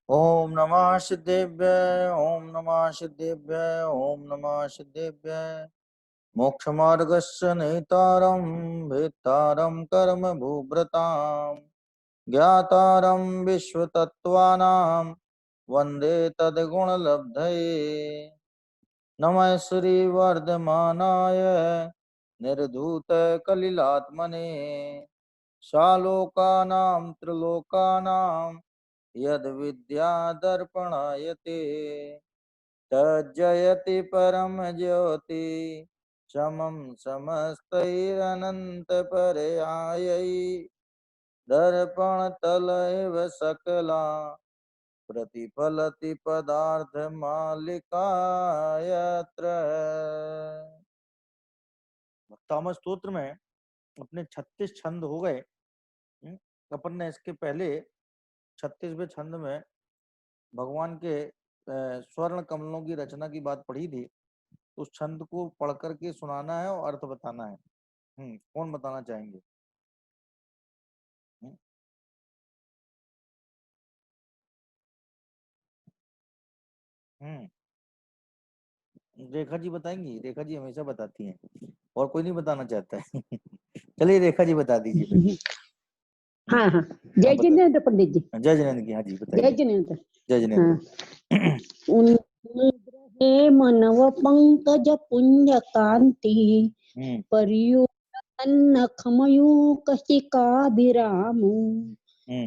ओम नमः सिद्धेभ्य ओम नमः सिद्धेभ्य ओम नमः सिद्धेभ्य मोक्षमार्गस्य नेतारं भेत्तारं कर्म भूभृतां ज्ञातारं विश्वतत्त्वानां वन्दे तद्गुणलब्धये नमः श्रीवर्धमानाय निर्धूतकलिलात्मने शालोकानां त्रिलोकानां यद्विद्यादर्पणायते तज्जयति परम ज्योति समं समस्तैरनन्तपर्यायै दर्पणतल एव सकला प्रतिफलति पदार्थमालिका यत्र। भक्तामृत स्तोत्र में अपने 36 छंद हो गए। अपन ने इसके पहले 36वें छंद में भगवान के स्वर्ण कमलों की रचना की बात पढ़ी थी। उस छंद को पढ़ करके सुनाना है और अर्थ बताना है। कौन बताना चाहेंगे? रेखा जी बताएंगी। रेखा जी हमेशा बताती हैं और कोई नहीं बताना चाहता है। चलिए रेखा जी बता दीजिए फिर। हाँ हाँ, जय जिनेंद्र पंडित जी। जय जिनेंद्र की। हाँ जी बताइए। जय जिनेंद्र। जय जिनेंद्र। हे मनव पंकज पुण्य कांति पर्युन्नखमयूकशिखाभिरामो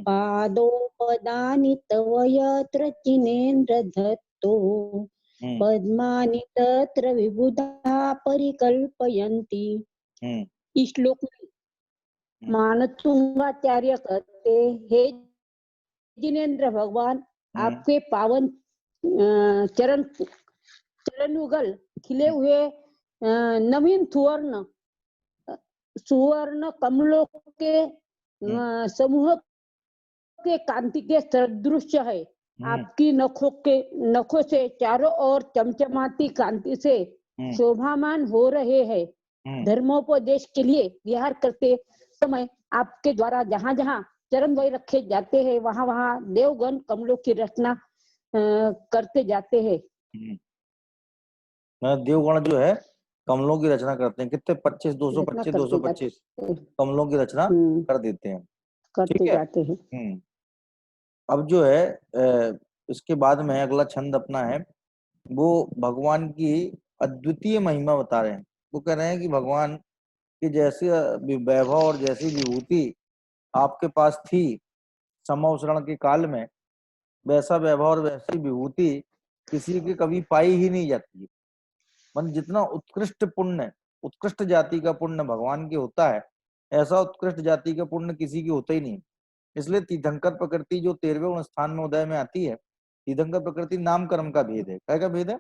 पादोपदानि तव यत्र जिनेन्द्र दत्तो पद्मानि तत्र विबुधा परिकल्पयन्ति। इस श्लोक में मानतुंगाचार्य कहते, हे जिनेन्द्र भगवान, आपके पावन चरणयुगल खिले हुए नवीन सुवर्ण कमलों के समूह के कांति के सदृश है। आपकी नखों से चारों ओर चमचमाती कांति से शोभामान हो रहे हैं। धर्मोपदेश के लिए विहार करते समय आपके द्वारा जहाँ जहाँ चरण द्वय रखे जाते हैं, वहाँ वहाँ देवगण कमलों की रचना करते जाते हैं। देवगण जो है कमलों की रचना करते हैं। कितने 25 225 225 कमलों की रचना कर देते हैं, करते जाते हैं। अब जो है इसके बाद में अगला छंद अपना है, वो भगवान की अद्वितीय महिमा बता रहे हैं। वो कह रहे हैं कि भगवान की जैसी वैभव और जैसी विभूति आपके पास थी समवसरण के काल में, वैसा वैभव और वैसी विभूति किसी की कभी पाई ही नहीं जाती। मन जितना उत्कृष्ट पुण्य, उत्कृष्ट जाति का पुण्य भगवान के होता है, ऐसा उत्कृष्ट जाति का पुण्य किसी की होता ही नहीं। इसलिए तीर्थंकर प्रकृति जो 13वें स्थान में उदय में आती है, तीर्थंकर प्रकृति नाम कर्म का भेद है। क्या भेद है?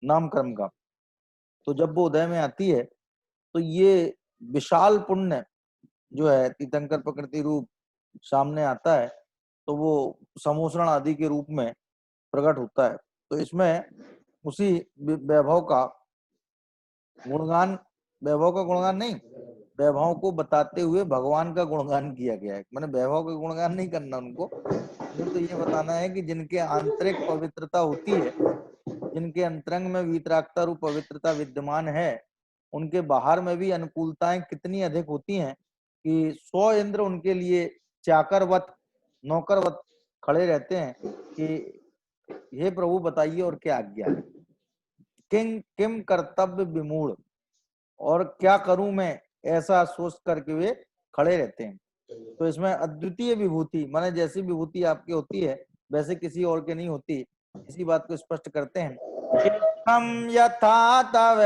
नाम कर्म का। तो जब वो उदय में आती है तो ये विशाल पुण्य जो है तीर्थंकर प्रकृति रूप सामने आता है, तो वो समोसरण आदि के रूप में प्रकट होता है। तो इसमें उसी वैभव का गुणगान, वैभव का गुणगान नहीं, वैभव को बताते हुए भगवान का गुणगान किया गया है। मैंने वैभव का गुणगान नहीं करना उनको, तो ये बताना है कि जिनके आंतरिक पवित्रता होती है, जिनके अंतरंग में वीतरागता रूप पवित्रता विद्यमान है, उनके बाहर में भी अनुकूलताएं कितनी अधिक होती हैं कि 100 इंद्र उनके लिए चाकरवत नौकरवत खड़े रहते हैं कि हे प्रभु बताइए और क्या आज्ञा है। किम कर्तव्य विमूढ़, और क्या करूं मैं, ऐसा सोच करके वे खड़े रहते हैं। तो इसमें अद्वितीय विभूति माने जैसी विभूति आपकी होती है वैसे किसी और के नहीं होती। इसी बात को स्पष्ट करते हैं। हम यथा तव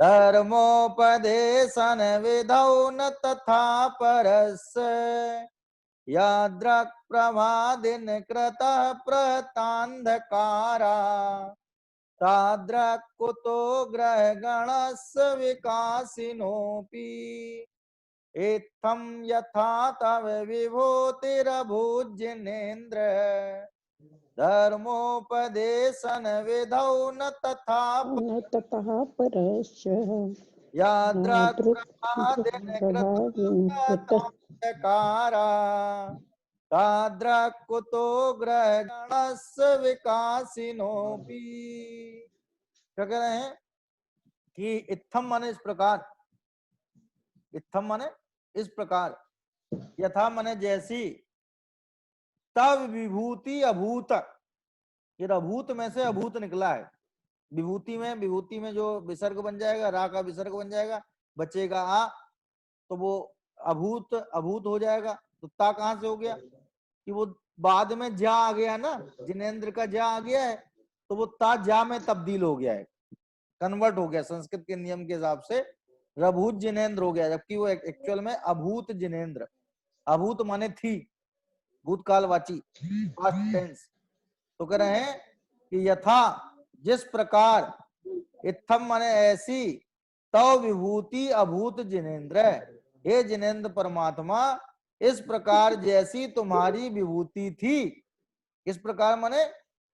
धर्मोपदेशन विधौ न तथा परस्य याद्रक् प्रमादिन कृतः प्रतान्धकारा ताद्रक् कुतो ग्रहगणस्य विकासिनोऽपि इत्थं यथा तव विभूतिरभूज्यनेन्द्र धर्मोपदेशन विधौ न तथा परस्य याद्रक् प्रमादिन कृतः कारा कुतो ग्रहणस्य विकासिनोपि। क्या कह रहे हैं कि इत्थम माने इस प्रकार, इत्थम माने इस प्रकार, यथा माने जैसी, तब विभूति अभूत, ये अभूत में से अभूत निकला है। विभूति में जो विसर्ग बन जाएगा, रा का विसर्ग बन जाएगा, बचेगा आ, तो वो अभूत अभूत हो जाएगा। तो ता कहां से हो गया कि वो बाद में जा आ गया ना, जिनेंद्र का जा आ गया है, तो वो ता जा में तब्दील हो गया है, कन्वर्ट हो गया संस्कृत के नियम के हिसाब से, रभूत जिनेंद्र हो गया, जबकि वो एक्चुअल में अभूत जिनेंद्र। अभूत माने थी, भूतकालवाची, पास्ट टेंस। तो कह रहे हैं कि यथा जिस प्रकार, इत्थम माने ऐसी, तव विभूति अभूत जिनेंद्र, हे जिनेंद्र परमात्मा, इस प्रकार जैसी तुम्हारी विभूति थी। इस प्रकार माने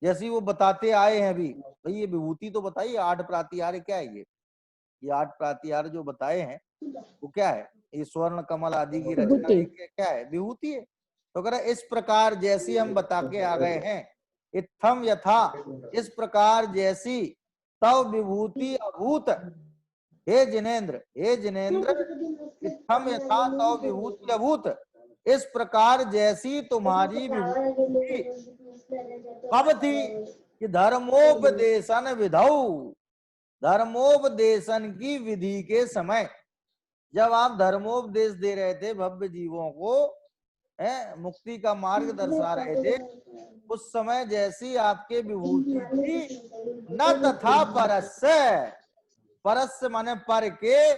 जैसी वो बताते आए हैं अभी। भाई ये विभूति तो बताइए, 8 प्रातिहार्य क्या है ये 8 प्रातिहार्य जो बताए हैं वो क्या है? ये स्वर्ण कमल आदि की रचना क्या है? विभूति है। तो कह रहे इस प्रकार जैसी हम बता के आ गए हैं, इत्थम यथा, इस प्रकार जैसी, तव विभूति अभूत, हे जिनेंद्र, हे जिनेंद्र, इत्थम यथा तव विभूति अभूत, इस प्रकार जैसी तुम्हारी विभूति कब थी कि धर्मोपदेशन विधौ, धर्मोपदेशन की विधि के समय, जब आप धर्मोपदेश दे रहे थे भव्य जीवों को, मुक्ति का मार्ग दर्शा रहे थे, उस समय जैसी आपके विभूति थी, न तथा परस्य, परस्य माने पर के,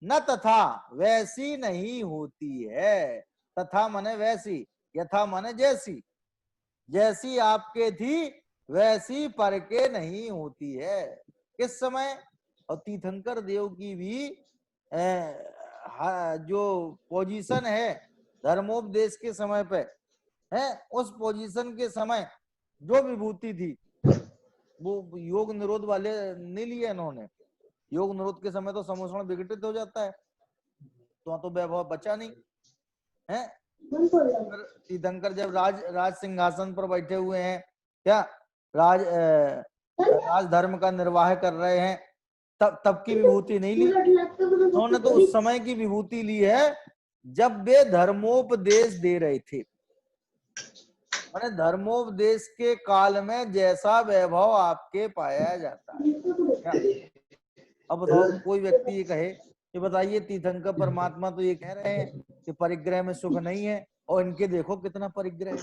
न तथा वैसी नहीं होती है। तथा माने वैसी, यथा माने जैसी, जैसी आपके थी वैसी पर के नहीं होती है। किस समय? और तीर्थंकर देव की भी जो पोजीशन है धर्मोपदेश के समय पे है, उस पोजीशन के समय जो विभूति थी वो योग निरोध वाले नहीं लिए इन्होंने। योग निरोध के समय तो समोषण विघटित हो जाता है, तो वैभव बचा नहीं है। तीर्थंकर जब राज सिंहासन पर बैठे हुए हैं, क्या राज धर्म का निर्वाह कर रहे हैं, तब की विभूति नहीं ली उन्होंने, तो उस समय की विभूति ली है जब वे धर्मोपदेश दे रहे थे। मैंने धर्मोपदेश के काल में जैसा वैभव आपके पाया जाता है। अब बताओ कोई व्यक्ति ये कहे कि बताइए तीर्थंकर परमात्मा तो ये कह रहे हैं कि परिग्रह में सुख नहीं है, और इनके देखो कितना परिग्रह है,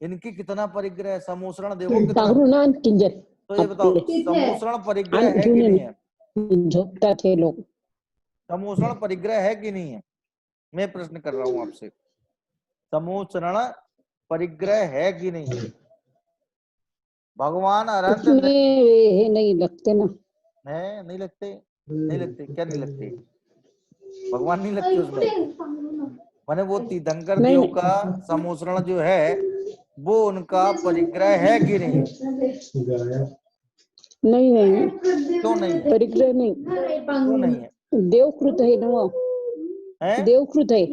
इनकी कितना परिग्रह है, समोषण देखो कितना। तो ये बताओ समोषण परिग्रह है कि नहीं है? झोंकता थे लोग। समोषण परिग्रह है कि नहीं है? मैं प्रश्न कर रहा हूं आपसे, समोषण परिग्रह है कि नहीं? भगवान अरहंत नहीं लगते ना, है नहीं लगते, नहीं लगते, क्या नहीं लगते? भगवान नहीं लगते उसमें। माने वो तीर्थंकर देव का समोषण जो है वो उनका परिग्रह है कि नहीं? नहीं क्यों नहीं है? परिग्रह नहीं, क्यों नहीं है? देवकृत है ना वो, देवकृत है।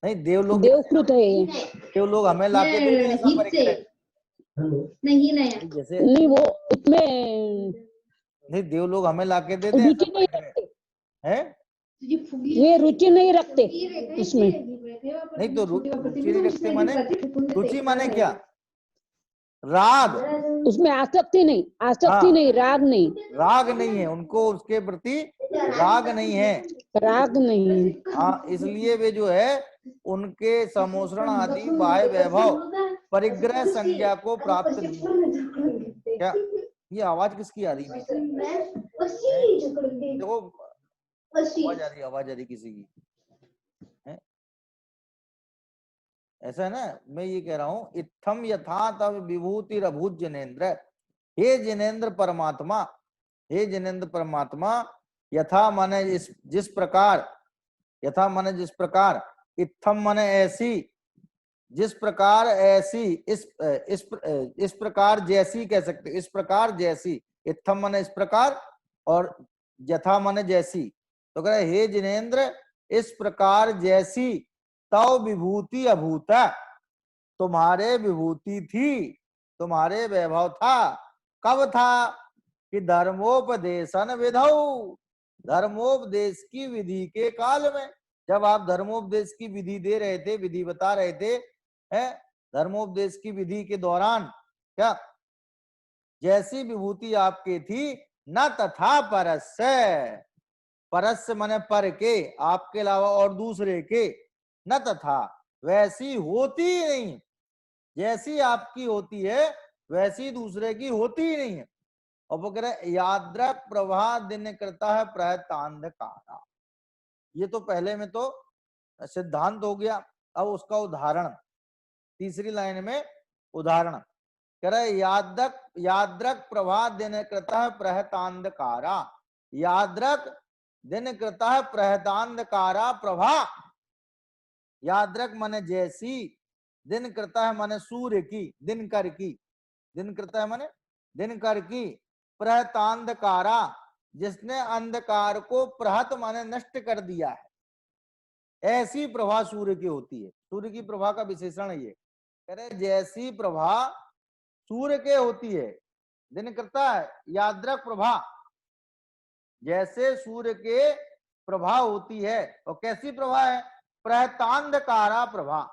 नहीं देवलोग, देवकृत है, देवलोग हमें लाके दे दें ऐसा परिग्रह नहीं जैसे नहीं, वो उसमें नहीं देवलोग हमें लाके दे दें रुचि नहीं रखते हैं, ये रुचि नहीं रखते इसमें। नहीं तो रुचि नहीं रखते माने, रुचि माने क्या? राग, उसमें आसक्ति नहीं, आसक्ति नहीं, राग नहीं, राग नहीं है उनको, उसके प्रति राग नहीं है, राग नहीं है। हाँ, इसलिए वे जो है उनके समोषण आदि बाह्य वैभव परिग्रह संज्ञा को प्राप्त नहीं। क्या ये आवाज किसकी आ रही है? देखो आवाज आ रही किसी की है? ऐसा है ना, मैं ये कह रहा हूं इत्थम यथा तव विभूति अभूत जिनेंद्र, हे जिनेंद्र परमात्मा, हे जिनेंद्र परमात्मा, यथा माने जिस प्रकार, यथा माने जिस प्रकार, इत्थम माने ऐसी, जिस प्रकार ऐसी, इस प्रकार जैसी कह सकते, इस प्रकार जैसी, इत्थम माने इस प्रकार और यथा माने जैसी। तो कह रहे हे जिनेंद्र इस प्रकार जैसी तव विभूति अभूत, तुम्हारे विभूति थी, तुम्हारे वैभव था। कब था? कि धर्मोपदेशन विधौ, धर्मोपदेश की विधि के काल में, जब आप धर्मोपदेश की विधि दे रहे थे, विधि बता रहे थे, है धर्मोपदेश की विधि के दौरान क्या जैसी विभूति आपके थी, न तथा परस्य, परस्य माने पर के, आपके अलावा और दूसरे के, न तथा वैसी होती ही नहीं, जैसी आपकी होती है वैसी दूसरे की होती ही नहीं है। और वो कह रहे याद्रक प्रवाह दिन करता है प्रहतांधकारा, ये तो पहले में तो सिद्धांत हो गया। अब उसका उदाहरण तीसरी लाइन में उदाहरण कह रहे याद्रक, याद्रक प्रवाह दिन करता है प्रहतांधकारा, याद्रक दिन करता है प्रहतांधकारा प्रभा, याद्रक माने जैसी, दिन करता है माने सूर्य की, दिनकर की, दिन करता है माने दिनकर की, प्रहतांधकारा जिसने अंधकार को प्रहत माने नष्ट कर दिया है, ऐसी प्रभा सूर्य की होती है। सूर्य की प्रभा का विशेषण ये कह रहे जैसी प्रभा सूर्य के होती है, दिन करता है याद्रक प्रभा, जैसे सूर्य के प्रभा होती है। और कैसी प्रभा है? प्रहतांधकारा प्रभा,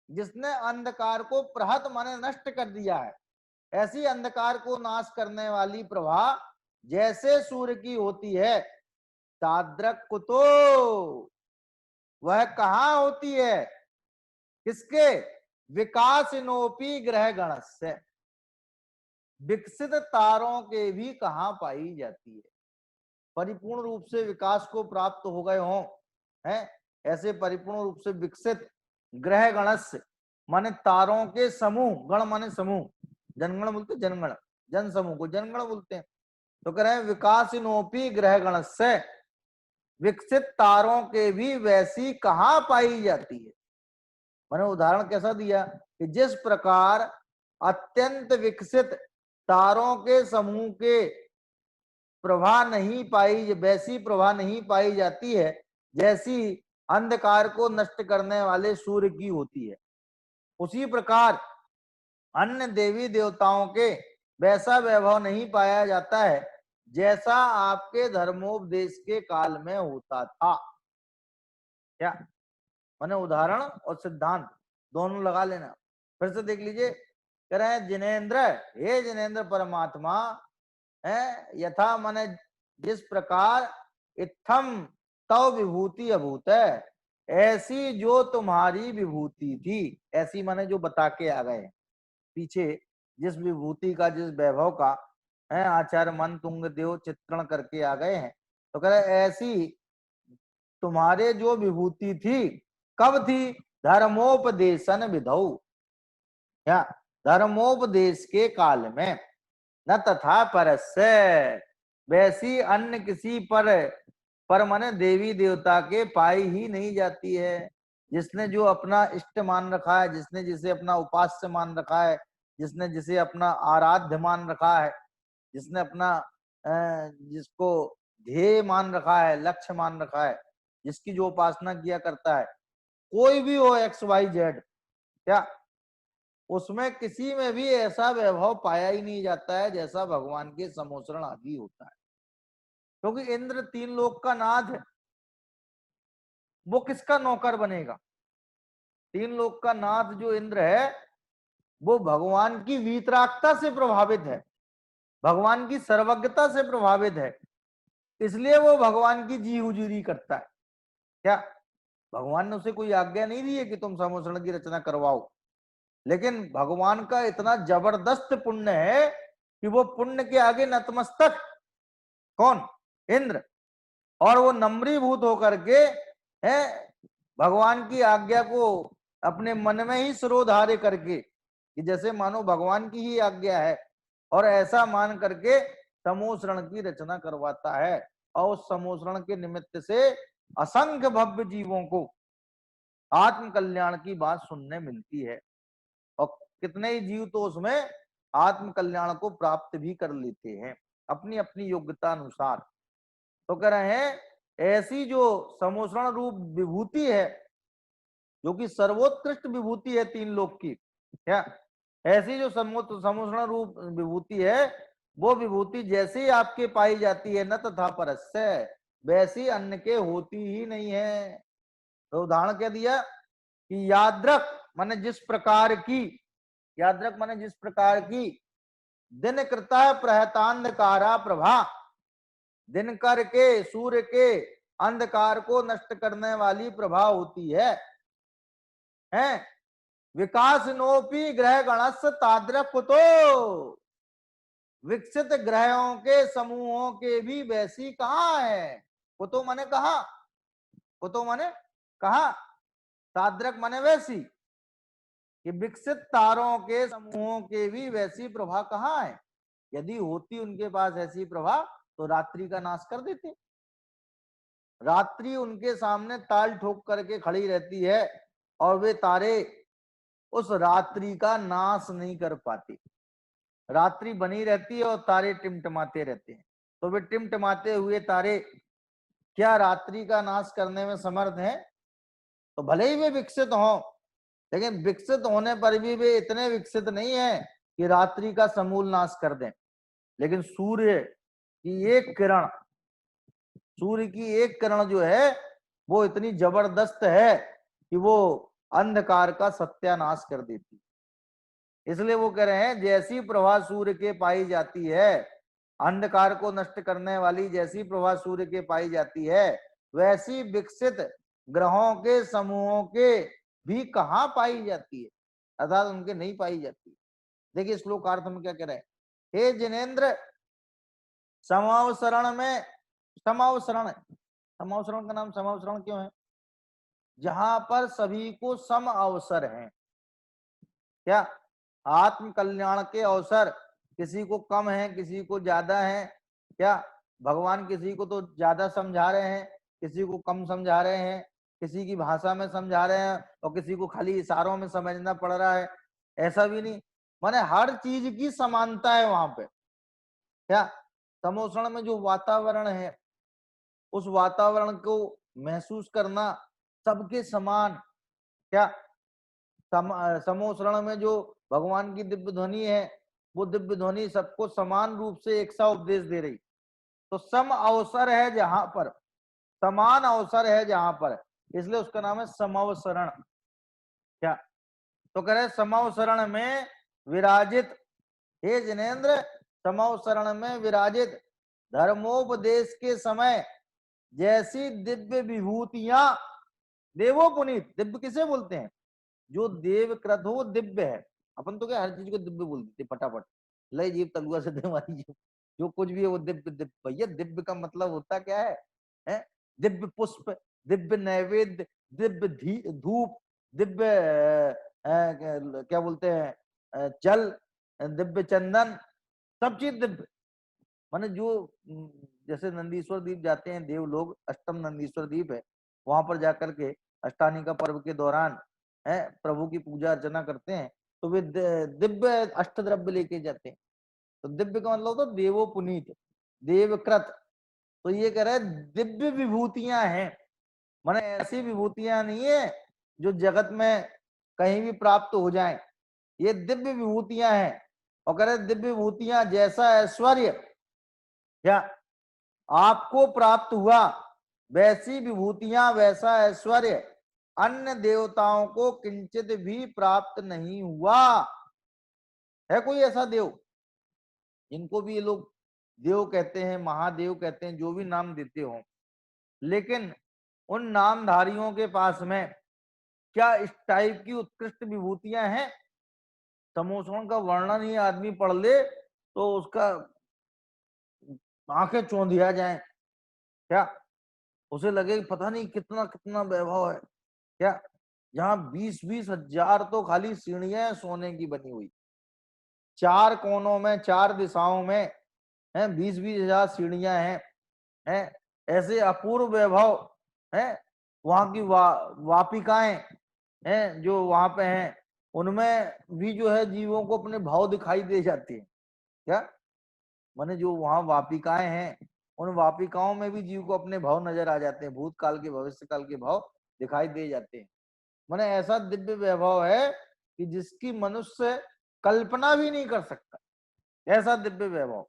जिसने अंधकार को प्रहत माने नष्ट कर दिया है, ऐसी अंधकार को नाश करने वाली प्रभा जैसे सूर्य की होती है, ताद्रक कुतो, वह कहां होती है? किसके? विकासिनोपी ग्रह गण से, विकसित तारों के भी कहां पाई जाती है? परिपूर्ण रूप से विकास को प्राप्त हो गए हों, हैं ऐसे परिपूर्ण रूप से विकसित ग्रह गणस्य माने तारों के समूह, गण माने समूह, जनगण बोलते जनगण, जन समूह को जनगण बोलते हैं। तो कह रहे हैं विकासिनोपी ग्रह गणस्य, विकसित तारों के भी वैसी कहां पाई जाती है? मैंने उदाहरण कैसा दिया कि जिस प्रकार अत्यंत विकसित तारों के समूह के प्रभा नहीं पाई, वैसी प्रभा नहीं पाई जाती है जैसी अंधकार को नष्ट करने वाले सूर्य की होती है। उसी प्रकार अन्य देवी देवताओं के वैसा वैभव नहीं पाया जाता है जैसा आपके धर्मोपदेश के काल में होता था। क्या मैंने उदाहरण और सिद्धांत दोनों लगा लेना। फिर से देख लीजिए, कह रहे हैं जिनेन्द्र, हे जिनेन्द्र परमात्मा है, यथा माने जिस प्रकार इत्थम तव विभूति अभूत है, ऐसी जो तुम्हारी विभूति थी, ऐसी माने जो बता के आ गए पीछे, जिस विभूति का जिस वैभव का है आचार्य मन तुंग देव चित्रण करके आ गए हैं। तो कह रहे ऐसी तुम्हारे जो विभूति थी, कब थी? धर्मोपदेशन विधौ, क्या धर्मोपदेश के काल में, न तथा परस्य, वैसी अन्य किसी पर माने देवी देवता के पाई ही नहीं जाती है। जिसने जो अपना इष्ट मान रखा है, जिसने जिसे अपना उपास्य मान रखा है, जिसने जिसे अपना आराध्य मान रखा है, जिसने अपना जिसको ध्येय मान रखा है, लक्ष्य मान रखा है, जिसकी जो उपासना किया करता है, कोई भी हो एक्स वाई जेड, क्या उसमें किसी में भी ऐसा वैभव पाया ही नहीं जाता है जैसा भगवान के समोसरण आदि होता है। क्योंकि इंद्र तीन लोक का नाथ है, वो किसका नौकर बनेगा? तीन लोक का नाथ जो इंद्र है वो भगवान की वीतरागता से प्रभावित है, भगवान की सर्वज्ञता से प्रभावित है, इसलिए वो भगवान की जी हुजूरी करता है। क्या भगवान ने उसे कोई आज्ञा नहीं दी है कि तुम समोसरण की रचना करवाओ, लेकिन भगवान का इतना जबरदस्त पुण्य है कि वो पुण्य के आगे नतमस्तक, कौन? इंद्र, और वो नम्रीभूत होकर के है भगवान की आज्ञा को अपने मन में ही सिरोधार्य करके, कि जैसे मानो भगवान की ही आज्ञा है, और ऐसा मान करके समोसरण की रचना करवाता है। और उस समोसरण के निमित्त से असंख्य भव्य जीवों को आत्म कल्याण की बात सुनने मिलती है, और कितने ही जीव तो उसमें आत्म कल्याण को प्राप्त भी कर लेते हैं अपनी अपनी योग्यता अनुसार। तो कह रहे हैं ऐसी जो समोषण रूप विभूति है, जो कि सर्वोत्कृष्ट विभूति है तीन लोक की, क्या ऐसी जो समोषण रूप विभूति है, वो विभूति जैसे ही आपके पाई जाती है न तथा परस्य, वैसी अन्य के होती ही नहीं है। तो उदाहरण क्या दिया कि याद्रक माने जिस प्रकार की, याद्रक माने जिस प्रकार की, दिन कृता प्रहतांधकारा प्रभा, दिनकर के सूर्य के अंधकार को नष्ट करने वाली प्रभा होती है, विकास नोपी ग्रह गणस ताद्रक तो, विकसित ग्रहों के समूहों के भी वैसी कहाँ है। कुतो माने कहा, कुतो माने कहा, ताद्रक माने वैसी, कि विकसित तारों के समूहों के भी वैसी प्रभा कहाँ है। यदि होती उनके पास ऐसी प्रभा तो रात्रि का नाश कर देते। रात्रि उनके सामने ताल ठोक करके खड़ी रहती है और वे तारे उस रात्रि का नाश नहीं कर पाते। रात्रि बनी रहती है और तारे टिमटिमाते रहते हैं। तो वे टिमटिमाते हुए तारे क्या रात्रि का नाश करने में समर्थ हैं? तो भले ही वे विकसित हों, लेकिन विकसित होने पर भी वे इतने विकसित नहीं है कि रात्रि का समूल नाश कर दें। लेकिन सूर्य की एक किरण, सूर्य की एक किरण जो है वो इतनी जबरदस्त है कि वो अंधकार का सत्यानाश कर देती। इसलिए वो कह रहे हैं जैसी प्रभा सूर्य के पाई जाती है, अंधकार को नष्ट करने वाली जैसी प्रभा सूर्य के पाई जाती है, वैसी विकसित ग्रहों के समूहों के भी कहाँ पाई जाती है, अर्थात उनके नहीं पाई जाती। देखिए श्लोकार्थ में क्या कह रहे हैं, हे जिनेन्द्र समावसरण में, समावसरण, समावसरण का नाम समावसरण क्यों है? जहां पर सभी को सम अवसर है। क्या आत्म कल्याण के अवसर किसी को कम है, किसी को ज्यादा है। क्या भगवान किसी को तो ज्यादा समझा रहे हैं, किसी को कम समझा रहे हैं, किसी की भाषा में समझा रहे हैं और किसी को खाली इशारों में समझना पड़ रहा है। ऐसा भी नहीं, माने हर चीज की समानता है वहां पे। क्या समोषण में जो वातावरण है, उस वातावरण को महसूस करना सबके समान। क्या समोषण में जो भगवान की दिव्य ध्वनि है, वो दिव्य ध्वनि सबको समान रूप से एक सा उपदेश दे रही। तो सम अवसर है जहां पर, समान अवसर है जहां पर, इसलिए उसका नाम है समवसरण। क्या तो कह रहे समवसरण में विराजित, हे जिनेन्द्र समवसरण में विराजित धर्मोपदेश के समय जैसी दिव्य विभूतियां, देवो पुनीत, दिव्य किसे बोलते हैं? जो देवकृत हो वो दिव्य है। अपन तो क्या हर चीज को दिव्य बोल देते फटाफट, लय जीव तलुआ से हमारी जो कुछ भी है वो दिव्य दिव्य। भैया दिव्य का मतलब होता क्या है? दिव्य पुष्प, दिव्य नैवेद्य, दिव्य धूप, दिव्य क्या बोलते हैं जल, दिव्य चंदन, सब चीज दिव्य। माने जो जैसे नंदीश्वर द्वीप जाते हैं देव लोग, अष्टम नंदीश्वर द्वीप है, वहां पर जाकर के अष्टानी का पर्व के दौरान है प्रभु की पूजा अर्चना करते हैं, तो वे दिव्य अष्ट द्रव्य लेके जाते हैं। तो दिव्य का मतलब होता देवो पुनीत, देवकृत। तो ये कह रहे हैं दिव्य विभूतियां हैं, माने ऐसी विभूतियां नहीं है जो जगत में कहीं भी प्राप्त हो जाएं, ये दिव्य विभूतियां हैं। और कह रहे दिव्य विभूतियां जैसा ऐश्वर्य क्या आपको प्राप्त हुआ, वैसी विभूतियां वैसा ऐश्वर्य अन्य देवताओं को किंचित भी प्राप्त नहीं हुआ। है कोई ऐसा देव जिनको भी ये लोग देव कहते हैं, महादेव कहते हैं, जो भी नाम देते हो, लेकिन उन नामधारियों के पास में क्या इस टाइप की उत्कृष्ट विभूतियां हैं? समोषण का वर्णन ही आदमी पढ़ ले तो उसका आंखें चौंधिया जाए। क्या उसे लगे पता नहीं कितना कितना वैभव है। क्या जहां 20-20 हजार तो खाली सीढ़ियां सोने की बनी हुई, चार कोनों में, चार दिशाओं में हैं, 20-20 हजार सीढ़ियां हैं, ऐसे अपूर्व वैभव हैं। वहां की वापिकाएं हैं जो वहां पे हैं, उनमें भी जो है जीवों को अपने भाव दिखाई दे जाते हैं। क्या माने जो वहां वापिकाएं हैं उन वापिकाओं में भी जीव को अपने भाव नजर आ जाते हैं, भूतकाल के भविष्य काल के भाव दिखाई दे जाते हैं। माने ऐसा दिव्य वैभव है कि जिसकी मनुष्य कल्पना भी नहीं कर सकता, ऐसा दिव्य वैभव।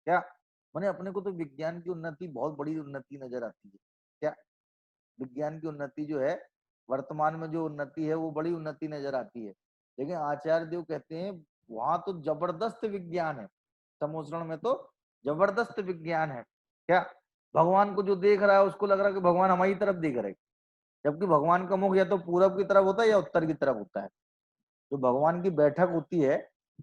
क्या माने अपने को तो विज्ञान की उन्नति बहुत बड़ी उन्नति नजर आती है। क्या विज्ञान की उन्नति जो है, वर्तमान में जो उन्नति है वो बड़ी उन्नति नजर आती है, लेकिन आचार्य देव कहते हैं वहां तो जबरदस्त विज्ञान है, समोसरण में तो जबरदस्त विज्ञान है। क्या भगवान को जो देख रहा है उसको लग रहा है कि भगवान हमारी तरफ देख रहे, जबकि भगवान का मुख या तो पूरब की तरफ होता है या उत्तर की तरफ होता है। जो भगवान की बैठक होती है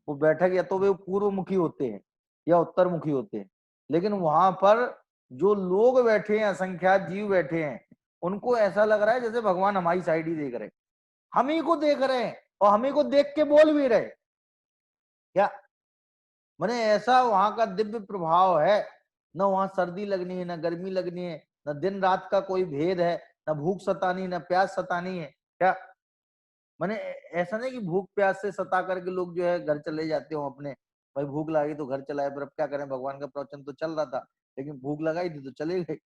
वो बैठक या तो वे पूर्व मुखी होते हैं या उत्तर मुखी होते हैं, लेकिन वहां पर जो लोग बैठे हैं, असंख्यात जीव बैठे हैं, उनको ऐसा लग रहा है जैसे भगवान हमारी साइड ही देख रहे, हम ही को देख रहे हैं और हम ही को देख के बोल भी रहे। क्या माने ऐसा वहां का दिव्य प्रभाव है, न वहां सर्दी लगनी है, न गर्मी लगनी है, न दिन रात का कोई भेद है, न भूख सतानी, न प्यास सतानी है। क्या माने ऐसा नहीं कि भूख प्यास से सता करके लोग जो है घर चले जाते हो अपने, भाई भूख लगी तो घर चलाए, पर अब क्या करें, भगवान का प्रवचन तो चल रहा था लेकिन भूख लगाई थी तो चले गए।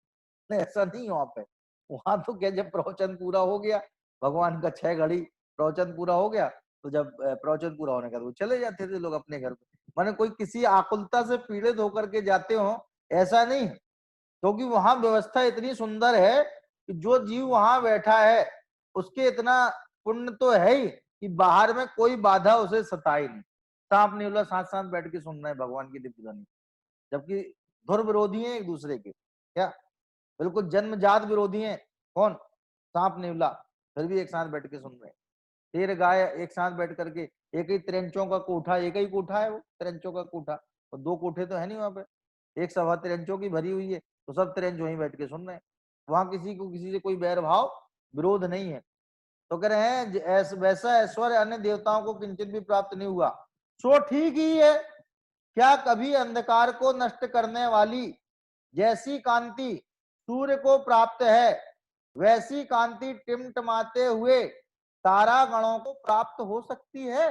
नहीं, ऐसा नहीं वहां पे। वहां तो क्या, जब प्रवचन पूरा हो गया, भगवान का 6 घड़ी प्रवचन पूरा हो गया, तो जब प्रवचन पूरा होने का तो चले जाते थे लोग अपने घर पे। माने कोई किसी आकुलता से पीड़ित होकर के जाते हो, ऐसा नहीं, क्योंकि वहां व्यवस्था इतनी सुंदर है कि जो जीव वहां बैठा है उसके इतना पुण्य तो है ही कि बाहर में कोई बाधा उसे सताए नहीं। सांप नेवला साथ साथ बैठ के सुन रहे हैं भगवान की दिव्य ध्वनि, जबकि धुर विरोधी हैं एक दूसरे के। क्या बिल्कुल जन्मजात विरोधी हैं। कौन? सांप नेवला, फिर भी एक साथ बैठ के सुन रहे हैं। शेर गाय एक साथ बैठ करके, एक ही त्रेंचों का कोठा, एक ही कोठा है वो त्रेंचों का कोठा, और 2 कोठे तो है नहीं वहां पे, एक सभा त्रेंचों की भरी हुई है, तो सब त्रेंच वहीं बैठ के सुन रहे हैं। वहां किसी को किसी से कोई बैर भाव विरोध नहीं है। तो कह रहे हैं वैसा ऐश्वर्य अन्य देवताओं को किंचित भी प्राप्त नहीं हुआ। सो ठीक ही है, क्या कभी अंधकार को नष्ट करने वाली जैसी कांति सूर्य को प्राप्त है, वैसी कांति टिमटमाते हुए तारा गणों को प्राप्त हो सकती है?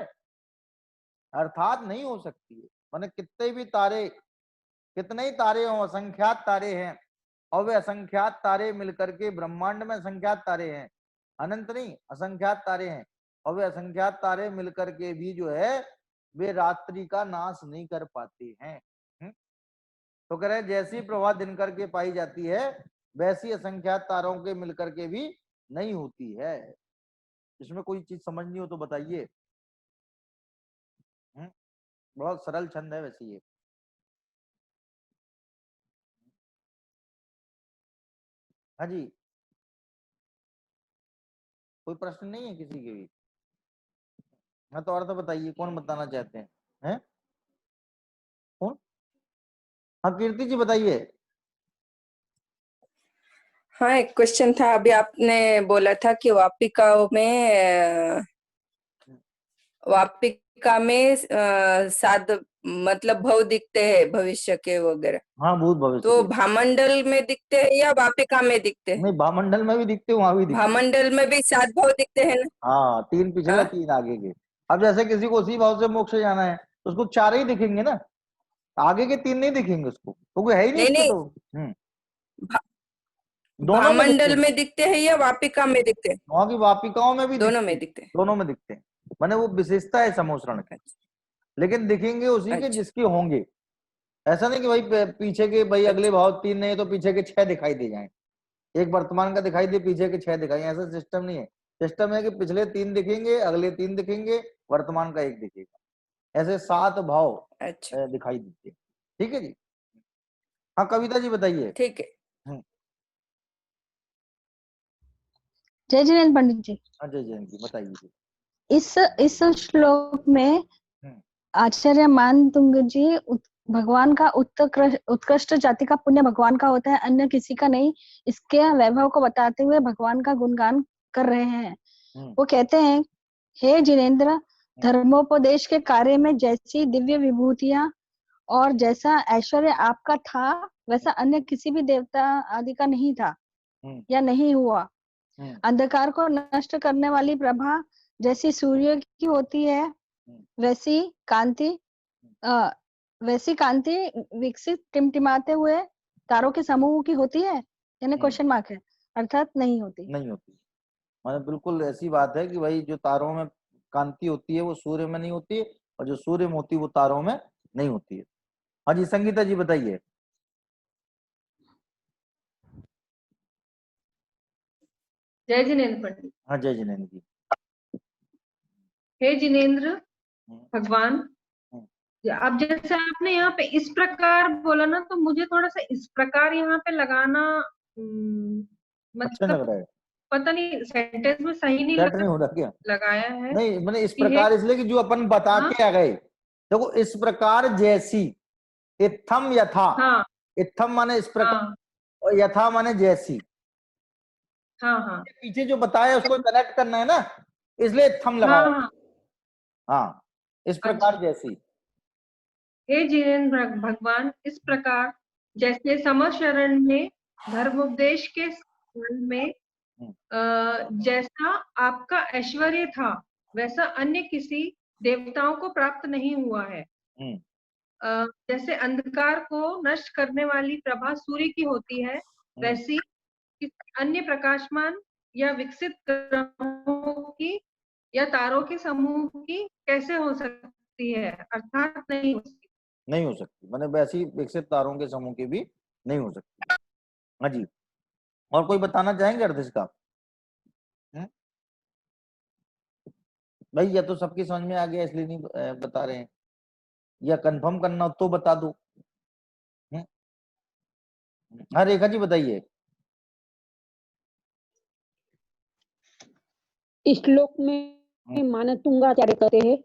अर्थात नहीं हो सकती है। माने कितने भी तारे, कितने ही तारे हों, असंख्यात तारे हैं, और वे असंख्यात तारे मिलकर के, ब्रह्मांड में असंख्यात तारे हैं, अनंत नहीं, असंख्यात तारे हैं, और वे असंख्यात तारे मिलकर के भी जो है वे रात्रि का नाश नहीं कर पाते हैं। तो कह रहे जैसी प्रभा दिनकर के पाई जाती है, वैसी असंख्यात तारों के मिलकर के भी नहीं होती है। इसमें कोई चीज समझनी हो तो बताइए। बहुत सरल छंद है वैसे ये। हाँ जी, कोई प्रश्न नहीं है किसी के भी? हाँ तो और तो बताइए, कौन बताना चाहते हैं? हैं कौन? हाँ कीर्ति जी बताइए। हाँ, एक क्वेश्चन था। अभी आपने बोला था कि वापिकाओं में वापिका में 7 मतलब भव दिखते हैं, भविष्य के वगैरह। हाँ भूत भविष्य तो के। भामंडल में दिखते हैं या वापिका में दिखते हैं? नहीं, भामंडल में भी दिखते, वहां भी दिखते। भामंडल में भी 7 भव दिखते हैं ना? हाँ, 3 पिछले हाँ? 3 आगे के। अब जैसे किसी को उसी भाव से मोक्ष जाना है तो उसको 4 ही दिखेंगे ना, आगे के 3 नहीं दिखेंगे उसको, क्योंकि है ही नहीं नहीं उसके नहीं, तो। दोनों में दिखते भामंडल हैं, में दिखते हैं या वापिका में दिखते हैं? वहां की वापिकाओं में भी दोनों दिखते में हैं, दिखते हैं। दोनों में दिखते हैं। माने वो विशेषता है समोसरण की, अच्छा लेकिन दिखेंगे उसी के अच्छा जिसके होंगे। ऐसा नहीं कि भाई पीछे के भाई अगले अच्छा भाव 3 नहीं है तो पीछे के 6 दिखाई दे जाएं, एक वर्तमान का दिखाई दे पीछे के 6 दिखाई, ऐसा सिस्टम नहीं है। सिस्टम है कि पिछले 3 दिखेंगे, अगले 3 दिखेंगे, वर्तमान का 1 दिखेगा, ऐसे 7 भाव अच्छा, दिखाई देते हैं। ठीक है जी। हाँ कविता जी बताइए। ठीक है। जय जिनेन्द्र पंडित जी, अजय जैन जी बताइए जी। इस श्लोक में हम्म, आचार्य मानतुंग जी भगवान का उत्कृष्ट जाति का पुण्य भगवान का होता है, अन्य किसी का नहीं, इसके वैभव को बताते हुए भगवान का गुणगान कर रहे हैं। वो कहते हैं, हे जिनेन्द्र, धर्मोपदेश के कार्य में जैसी दिव्य विभूतियां और जैसा ऐश्वर्य आपका था, वैसा अन्य किसी भी देवता आदि का नहीं था या नहीं हुआ। अंधकार को नष्ट करने वाली प्रभा जैसी सूर्य की होती है, वैसी कांति विकसित टिमटिमाते हुए तारों के समूह की होती है, यानी क्वेश्चन मार्क है, अर्थात नहीं होती। नहीं होती। मतलब बिल्कुल ऐसी बात है कि भाई जो तारों में कांति होती है वो सूर्य में नहीं होती है, और जो सूर्य में होती है वो तारों में नहीं होती है। हाँ जी संगीता जी बताइए। जय जिनेन्द्र पंडित। हाँ जय जिनेन्द्र जी। हे जिनेन्द्र भगवान, अब जैसे आपने यहाँ पे इस प्रकार बोला ना, तो मुझे थोड़ा सा इस प्रकार यहाँ पे लगाना अच्छा लग मतलब रहा है, पता नहीं सेंटेंस में सही नहीं सेट नहीं हो रहा क्या? लगाया है। नहीं मैंने इस कि हे प्रकार इसलिए कि जो अपन बता हाँ, के आ गए, देखो इस प्रकार जैसी, इत्थम यथा, हाँ इत्थम माने इस प्रकार हाँ और यथा माने जैसी, हाँ हाँ पीछे जो बताया उसको कनेक्ट करना है ना, इसलिए इत्थम हाँ लगाया। हाँ। हाँ इस अच्छा, प्रकार जैसी। हे जिनेन्द्र भगवान, इस प्रकार जैसे समशरण में धर्मोपदेश के स्थल में जैसा आपका ऐश्वर्य था, वैसा अन्य किसी देवताओं को प्राप्त नहीं हुआ है। जैसे अंधकार को नष्ट करने वाली प्रभा सूर्य की होती है, वैसी किसी अन्य प्रकाशमान या विकसित ग्रहों की या तारों के समूह की कैसे हो सकती है, अर्थात नहीं हो सकती। नहीं हो सकती, मैंने वैसी विकसित तारों के समूह की भी नहीं हो सकती। हाँ जी, और कोई बताना चाहेंगे अर्थ इसका? भाई या तो सबकी समझ में आ गया इसलिए नहीं बता रहे हैं, या कंफर्म करना हो तो बता दो। हाँ रेखा जी बताइए। इस श्लोक में मानतुंगाचार्य कहते हैं,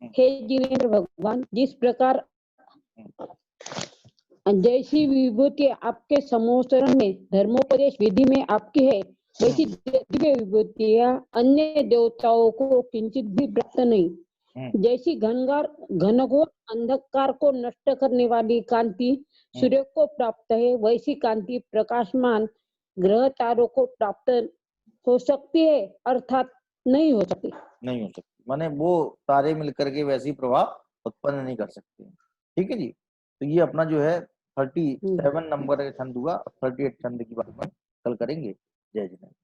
हे जिनेन्द्र भगवान, जिस प्रकार जैसी विभूति आपके समोसरण में धर्मोपदेश विधि में आपकी है, वैसी दिव्य विभूतियां अन्य देवताओं को किंचित भी प्राप्त नहीं। जैसी घनघोर अंधकार को नष्ट करने वाली कांति सूर्य को प्राप्त है, वैसी कांति प्रकाशमान ग्रह तारों को प्राप्त हो सकती है, अर्थात नहीं हो सकती। नहीं हो सकती, माने वो तारे मिलकर के वैसी प्रभाव उत्पन्न नहीं कर सकते। ठीक है जी, तो ये अपना जो है 37 नंबर का छंद हुआ, 38 छंद की बात कल करेंगे। जय जिनेन्द्र।